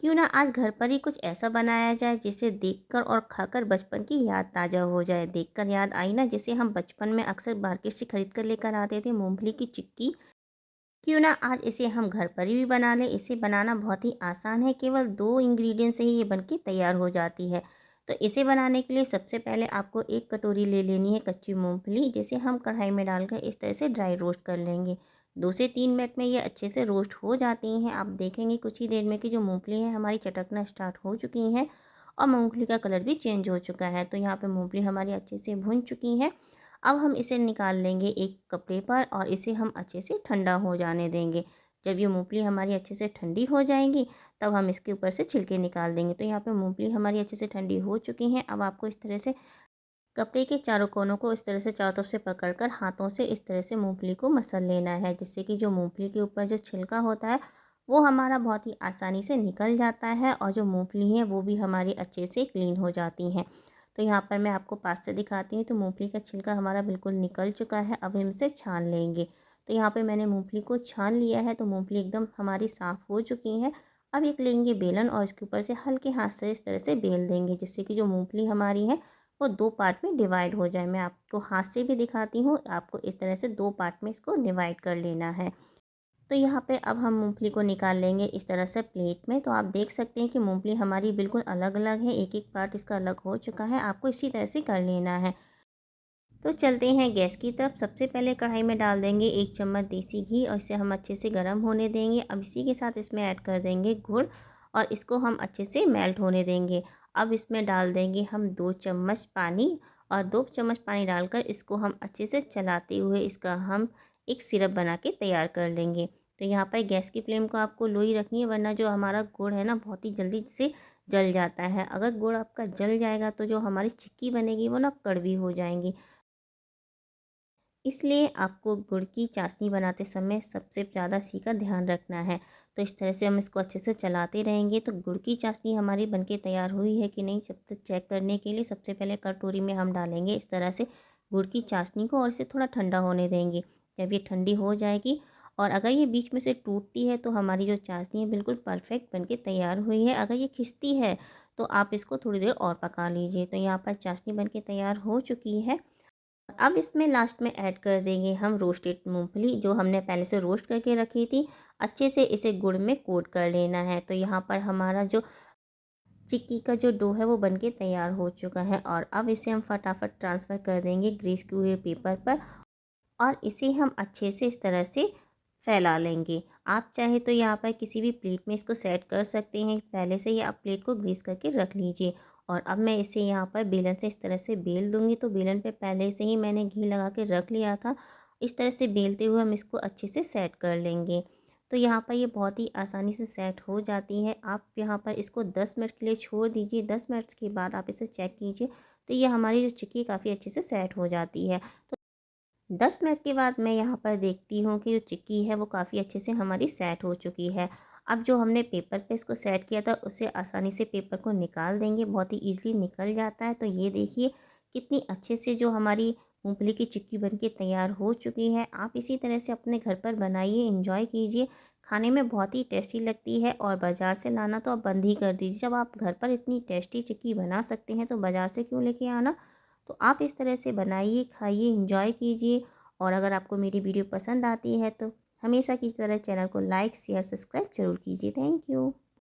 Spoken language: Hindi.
क्यों ना आज घर पर ही कुछ ऐसा बनाया जाए जिसे देखकर और खाकर बचपन की याद ताज़ा हो जाए। देखकर याद आई ना, जैसे हम बचपन में अक्सर मार्केट से खरीद कर लेकर आते थे मूंगफली की चिक्की। क्यों ना आज इसे हम घर पर ही भी बना लें। इसे बनाना बहुत ही आसान है, केवल 2 इंग्रेडिएंट से ही ये बनके तैयार हो जाती है। तो इसे बनाने के लिए सबसे पहले आपको 1 कटोरी ले लेनी है कच्ची मूंगफली, जिसे हम कढ़ाई में डालकर इस तरह से ड्राई रोस्ट कर लेंगे। 2 से 3 मिनट में ये अच्छे से रोस्ट हो जाती हैं। आप देखेंगे कुछ ही देर में कि जो मूंगफली है हमारी चटकना स्टार्ट हो चुकी हैं और मूंगफली का कलर भी चेंज हो चुका है। तो यहाँ पे मूंगफली हमारी अच्छे से भुन चुकी है। अब हम इसे निकाल लेंगे एक कपड़े पर और इसे हम अच्छे से ठंडा हो जाने देंगे। जब ये मूँगफली हमारी अच्छे से ठंडी हो जाएगी, तब हम इसके ऊपर से छिलके निकाल देंगे। तो यहाँ पे मूँगफली हमारी अच्छे से ठंडी हो चुकी हैं। अब आपको इस तरह से कपड़े के चारों कोनों को इस तरह से चारों तरफ से पकड़कर हाथों से इस तरह से मूँगफली को मसल लेना है, जिससे कि जो मूँगफली के ऊपर जो छिलका होता है, वो हमारा बहुत ही आसानी से निकल जाता है और जो मूँगफली है वो भी हमारी अच्छे से क्लीन हो जाती हैं। तो यहाँ पर मैं आपको पास से दिखाती हूँ। तो मूँगफली का छिलका हमारा बिल्कुल निकल चुका है। अब हम इसे छान लेंगे। तो यहाँ पे मैंने मूँगफली को छान लिया है। तो मूँगफली एकदम हमारी साफ़ हो चुकी है। अब एक लेंगे बेलन और इसके ऊपर से हल्के हाथ से इस तरह से बेल देंगे, जिससे कि जो मूँगफली हमारी है वो 2 पार्ट में डिवाइड हो जाए। मैं आपको हाथ से भी दिखाती हूँ। आपको इस तरह से 2 पार्ट में इसको डिवाइड कर लेना है। तो यहाँ पे अब हम मूँगफली को निकाल लेंगे इस तरह से प्लेट में। तो आप देख सकते हैं कि मूँगफली हमारी बिल्कुल अलग-अलग है, एक-एक पार्ट इसका अलग हो चुका है। आपको इसी तरह से कर लेना है। तो चलते हैं गैस की तरफ। सबसे पहले कढ़ाई में डाल देंगे 1 चम्मच देसी घी और इसे हम अच्छे से गर्म होने देंगे। अब इसी के साथ इसमें ऐड कर देंगे गुड़ और इसको हम अच्छे से मेल्ट होने देंगे। अब इसमें डाल देंगे हम 2 चम्मच पानी और 2 चम्मच पानी डालकर इसको हम अच्छे से चलाते हुए इसका हम एक सिरप बना के तैयार कर लेंगे। तो यहाँ पर गैस की फ्लेम को आपको लो ही रखनी है, वरना जो हमारा गुड़ है ना बहुत ही जल्दी से जल जाता है। अगर गुड़ आपका जल जाएगा तो जो हमारी चिक्की बनेगी वो ना कड़वी हो जाएंगी। इसलिए आपको गुड़ की चाशनी बनाते समय सबसे ज़्यादा इसी का ध्यान रखना है। तो इस तरह से हम इसको अच्छे से चलाते रहेंगे। तो गुड़ की चाशनी हमारी बनके तैयार हुई है कि नहीं, सबसे चेक करने के लिए सबसे पहले कटोरी में हम डालेंगे इस तरह से गुड़ की चाशनी को और इसे थोड़ा ठंडा होने देंगे। जब ये ठंडी हो जाएगी और अगर ये बीच में से टूटती है तो हमारी जो चाशनी है बिल्कुल परफेक्ट बनके तैयार हुई है। अगर ये खिंचती है तो आप इसको थोड़ी देर और पका लीजिए। तो यहाँ पर चाशनी बनके तैयार हो चुकी है। अब इसमें लास्ट में ऐड कर देंगे हम रोस्टेड मूंगफली, जो हमने पहले से रोस्ट करके रखी थी। अच्छे से इसे गुड़ में कोट कर लेना है। तो यहाँ पर हमारा जो चिक्की का जो डो है वो बनके तैयार हो चुका है और अब इसे हम फटाफट ट्रांसफ़र कर देंगे ग्रीस किए हुए पेपर पर और इसे हम अच्छे से इस तरह से फैला लेंगे। आप चाहे तो यहाँ पर किसी भी प्लेट में इसको सेट कर सकते हैं। पहले से ही आप प्लेट को ग्रीस करके रख लीजिए और अब मैं इसे यहाँ पर बेलन से इस तरह से बेल दूँगी। तो बेलन पे पहले से ही मैंने घी लगा के रख लिया था। इस तरह से बेलते हुए हम इसको अच्छे से सेट कर लेंगे। तो यहाँ पर ये बहुत ही आसानी से सेट हो जाती है। आप यहाँ पर इसको 10 मिनट के लिए छोड़ दीजिए। 10 मिनट्स के बाद आप इसे चेक कीजिए, तो ये हमारी जो चिक्की काफ़ी अच्छे से सेट हो जाती है। 10 मिनट के बाद मैं यहाँ पर देखती हूँ कि जो चिक्की है वो काफ़ी अच्छे से हमारी सेट हो चुकी है। अब जो हमने पेपर पे इसको सेट किया था उससे आसानी से पेपर को निकाल देंगे, बहुत ही ईज़िली निकल जाता है। तो ये देखिए कितनी अच्छे से जो हमारी मूँगफली की चिक्की बनके तैयार हो चुकी है। आप इसी तरह से अपने घर पर बनाइए, एंजॉय कीजिए। खाने में बहुत ही टेस्टी लगती है और बाज़ार से लाना तो आप बंद ही कर दीजिए। जब आप घर पर इतनी टेस्टी चिक्की बना सकते हैं तो बाज़ार से क्यों लेके आना। तो आप इस तरह से बनाइए, खाइए, एंजॉय कीजिए और अगर आपको मेरी वीडियो पसंद आती है तो हमेशा की तरह चैनल को लाइक, शेयर, सब्सक्राइब ज़रूर कीजिए। Thank you.